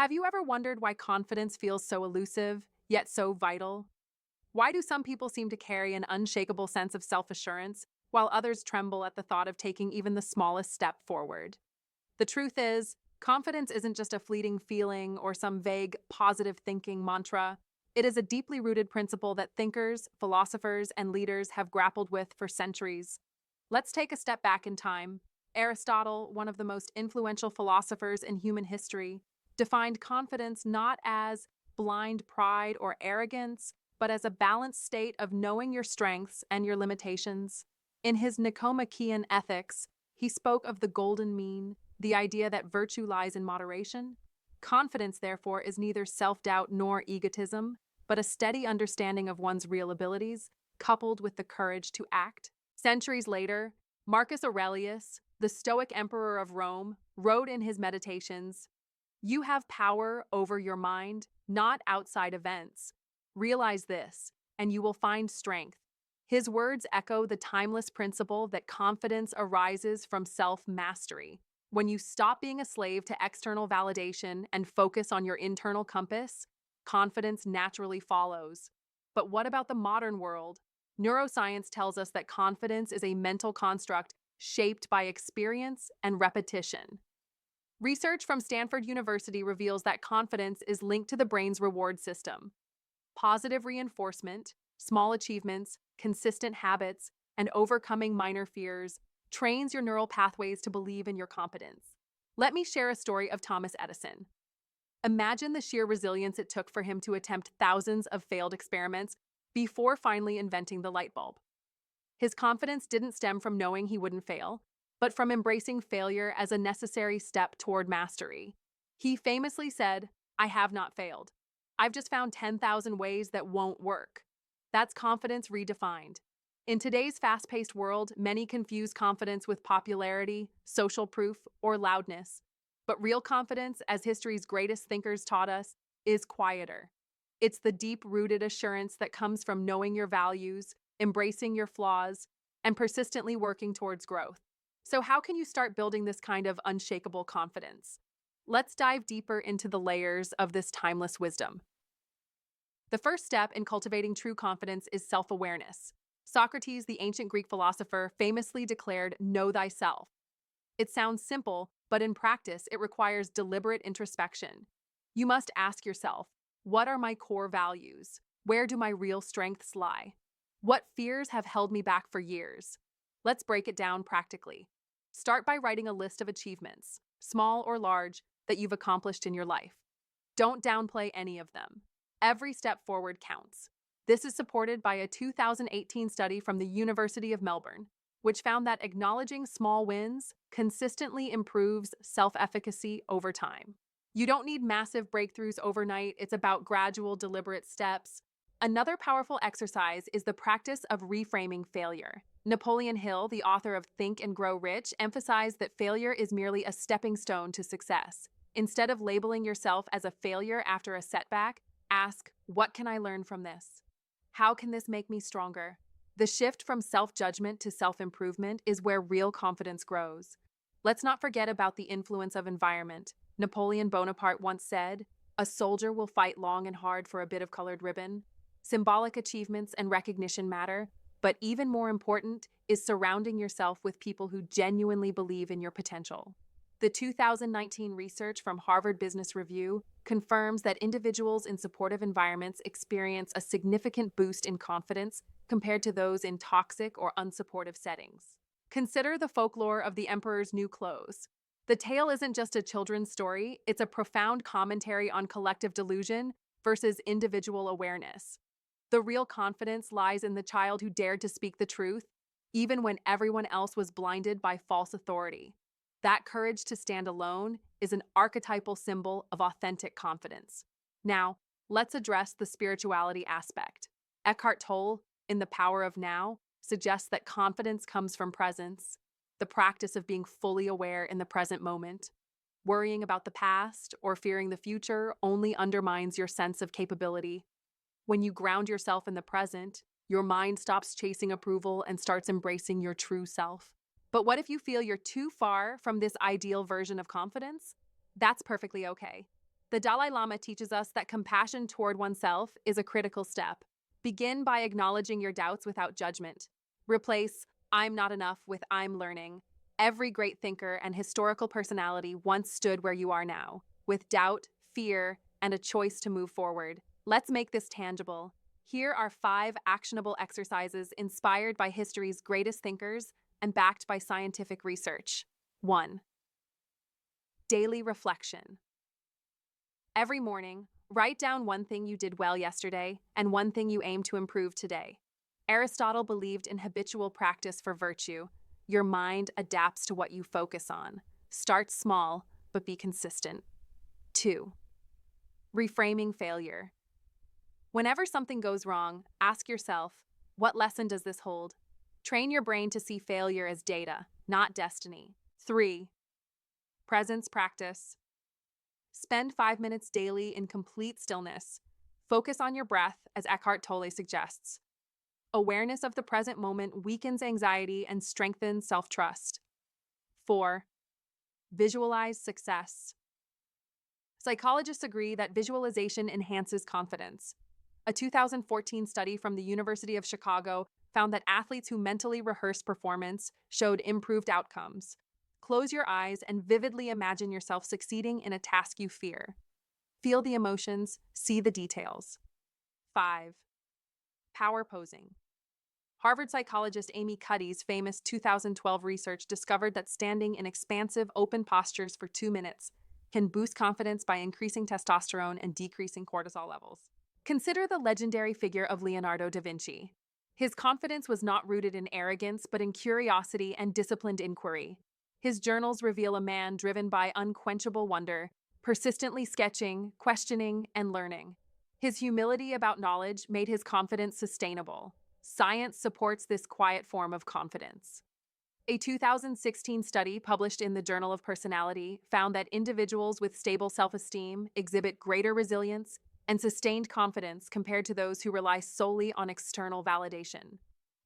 Have you ever wondered why confidence feels so elusive, yet so vital? Why do some people seem to carry an unshakable sense of self assurance, while others tremble at the thought of taking even the smallest step forward? The truth is, confidence isn't just a fleeting feeling or some vague positive thinking mantra. It is a deeply rooted principle that thinkers, philosophers, and leaders have grappled with for centuries. Let's take a step back in time. Aristotle, one of the most influential philosophers in human history, defined confidence not as blind pride or arrogance, but as a balanced state of knowing your strengths and your limitations. In his Nicomachean Ethics, he spoke of the golden mean, the idea that virtue lies in moderation. Confidence, therefore, is neither self-doubt nor egotism, but a steady understanding of one's real abilities, coupled with the courage to act. Centuries later, Marcus Aurelius, the Stoic emperor of Rome, wrote in his Meditations, "You have power over your mind, not outside events. Realize this, and you will find strength." His words echo the timeless principle that confidence arises from self-mastery. When you stop being a slave to external validation and focus on your internal compass, confidence naturally follows. But what about the modern world? Neuroscience tells us that confidence is a mental construct shaped by experience and repetition. Research from Stanford University reveals that confidence is linked to the brain's reward system. Positive reinforcement, small achievements, consistent habits, and overcoming minor fears trains your neural pathways to believe in your competence. Let me share a story of Thomas Edison. Imagine the sheer resilience it took for him to attempt thousands of failed experiments before finally inventing the light bulb. His confidence didn't stem from knowing he wouldn't fail, but from embracing failure as a necessary step toward mastery. He famously said, "I have not failed. I've just found 10,000 ways that won't work." That's confidence redefined. In today's fast-paced world, many confuse confidence with popularity, social proof, or loudness. But real confidence, as history's greatest thinkers taught us, is quieter. It's the deep-rooted assurance that comes from knowing your values, embracing your flaws, and persistently working towards growth. So how can you start building this kind of unshakable confidence? Let's dive deeper into the layers of this timeless wisdom. The first step in cultivating true confidence is self-awareness. Socrates, the ancient Greek philosopher, famously declared, "Know thyself." It sounds simple, but in practice, it requires deliberate introspection. You must ask yourself, what are my core values? Where do my real strengths lie? What fears have held me back for years? Let's break it down practically. Start by writing a list of achievements, small or large, that you've accomplished in your life. Don't downplay any of them. Every step forward counts. This is supported by a 2018 study from the University of Melbourne, which found that acknowledging small wins consistently improves self-efficacy over time. You don't need massive breakthroughs overnight. It's about gradual, deliberate steps. Another powerful exercise is the practice of reframing failure. Napoleon Hill, the author of Think and Grow Rich, emphasized that failure is merely a stepping stone to success. Instead of labeling yourself as a failure after a setback, ask, what can I learn from this? How can this make me stronger? The shift from self-judgment to self-improvement is where real confidence grows. Let's not forget about the influence of environment. Napoleon Bonaparte once said, "A soldier will fight long and hard for a bit of colored ribbon." Symbolic achievements and recognition matter, but even more important is surrounding yourself with people who genuinely believe in your potential. The 2019 research from Harvard Business Review confirms that individuals in supportive environments experience a significant boost in confidence compared to those in toxic or unsupportive settings. Consider the folklore of the emperor's new clothes. The tale isn't just a children's story, it's a profound commentary on collective delusion versus individual awareness. The real confidence lies in the child who dared to speak the truth, even when everyone else was blinded by false authority. That courage to stand alone is an archetypal symbol of authentic confidence. Now, let's address the spirituality aspect. Eckhart Tolle, in The Power of Now, suggests that confidence comes from presence, the practice of being fully aware in the present moment. Worrying about the past or fearing the future only undermines your sense of capability. When you ground yourself in the present, your mind stops chasing approval and starts embracing your true self. But what if you feel you're too far from this ideal version of confidence? That's perfectly okay. The Dalai Lama teaches us that compassion toward oneself is a critical step. Begin by acknowledging your doubts without judgment. Replace "I'm not enough" with "I'm learning." Every great thinker and historical personality once stood where you are now, with doubt, fear, and a choice to move forward. Let's make this tangible. Here are 5 actionable exercises inspired by history's greatest thinkers and backed by scientific research. 1. Daily reflection. Every morning, write down one thing you did well yesterday and one thing you aim to improve today. Aristotle believed in habitual practice for virtue. Your mind adapts to what you focus on. Start small, but be consistent. 2. Reframing failure. Whenever something goes wrong, ask yourself, what lesson does this hold? Train your brain to see failure as data, not destiny. 3. Presence practice. Spend 5 minutes daily in complete stillness. Focus on your breath, as Eckhart Tolle suggests. Awareness of the present moment weakens anxiety and strengthens self-trust. 4. Visualize success. Psychologists agree that visualization enhances confidence. A 2014 study from the University of Chicago found that athletes who mentally rehearsed performance showed improved outcomes. Close your eyes and vividly imagine yourself succeeding in a task you fear. Feel the emotions, see the details. 5. Power posing. Harvard psychologist Amy Cuddy's famous 2012 research discovered that standing in expansive, open postures for 2 minutes can boost confidence by increasing testosterone and decreasing cortisol levels. Consider the legendary figure of Leonardo da Vinci. His confidence was not rooted in arrogance, but in curiosity and disciplined inquiry. His journals reveal a man driven by unquenchable wonder, persistently sketching, questioning, and learning. His humility about knowledge made his confidence sustainable. Science supports this quiet form of confidence. A 2016 study published in the Journal of Personality found that individuals with stable self-esteem exhibit greater resilience and sustained confidence compared to those who rely solely on external validation.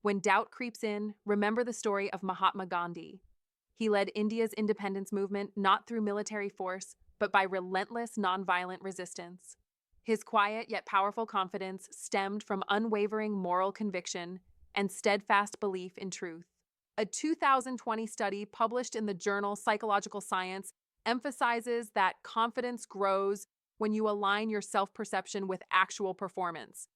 When doubt creeps in, remember the story of Mahatma Gandhi. He led India's independence movement not through military force, but by relentless nonviolent resistance. His quiet yet powerful confidence stemmed from unwavering moral conviction and steadfast belief in truth. A 2020 study published in the journal Psychological Science emphasizes that confidence grows when you align your self-perception with actual performance.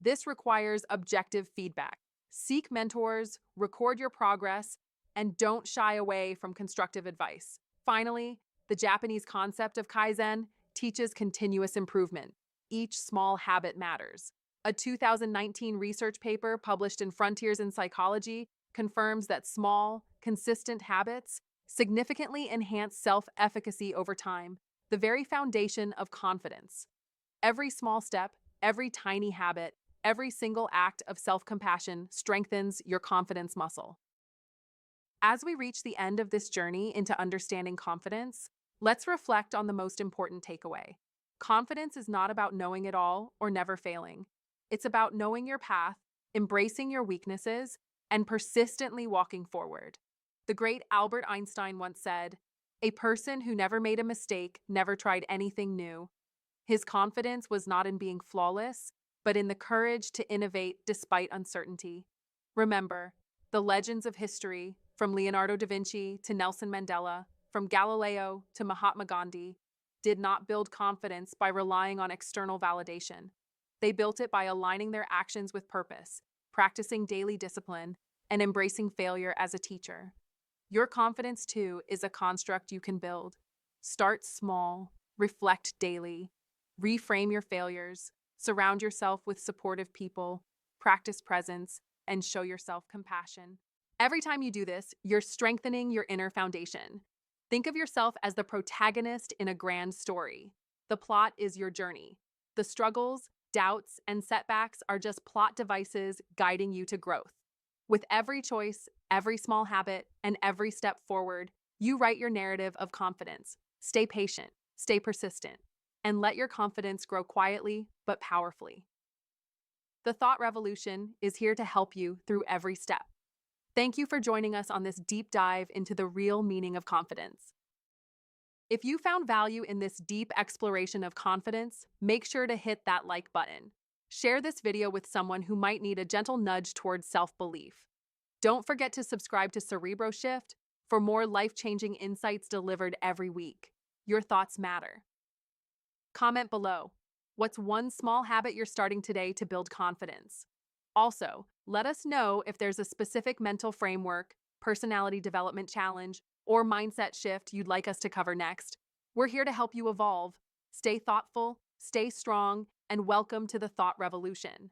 This requires objective feedback. Seek mentors, record your progress, and don't shy away from constructive advice. Finally, the Japanese concept of Kaizen teaches continuous improvement. Each small habit matters. A 2019 research paper published in Frontiers in Psychology confirms that small, consistent habits significantly enhance self-efficacy over time, the very foundation of confidence. Every small step, every tiny habit, every single act of self-compassion strengthens your confidence muscle. As we reach the end of this journey into understanding confidence, let's reflect on the most important takeaway. Confidence is not about knowing it all or never failing. It's about knowing your path, embracing your weaknesses, and persistently walking forward. The great Albert Einstein once said, "A person who never made a mistake never tried anything new." His confidence was not in being flawless, but in the courage to innovate despite uncertainty. Remember, the legends of history, from Leonardo da Vinci to Nelson Mandela, from Galileo to Mahatma Gandhi, did not build confidence by relying on external validation. They built it by aligning their actions with purpose, practicing daily discipline, and embracing failure as a teacher. Your confidence, too, is a construct you can build. Start small, reflect daily, reframe your failures, surround yourself with supportive people, practice presence, and show yourself compassion. Every time you do this, you're strengthening your inner foundation. Think of yourself as the protagonist in a grand story. The plot is your journey. The struggles, doubts, and setbacks are just plot devices guiding you to growth. With every choice, every small habit, and every step forward, you write your narrative of confidence. Stay patient, stay persistent, and let your confidence grow quietly but powerfully. The Thought Revolution is here to help you through every step. Thank you for joining us on this deep dive into the real meaning of confidence. If you found value in this deep exploration of confidence, make sure to hit that like button. Share this video with someone who might need a gentle nudge towards self-belief. Don't forget to subscribe to CerebroShift for more life-changing insights delivered every week. Your thoughts matter. Comment below. What's one small habit you're starting today to build confidence? Also, let us know if there's a specific mental framework, personality development challenge, or mindset shift you'd like us to cover next. We're here to help you evolve. Stay thoughtful, stay strong, and welcome to the Thought Revolution.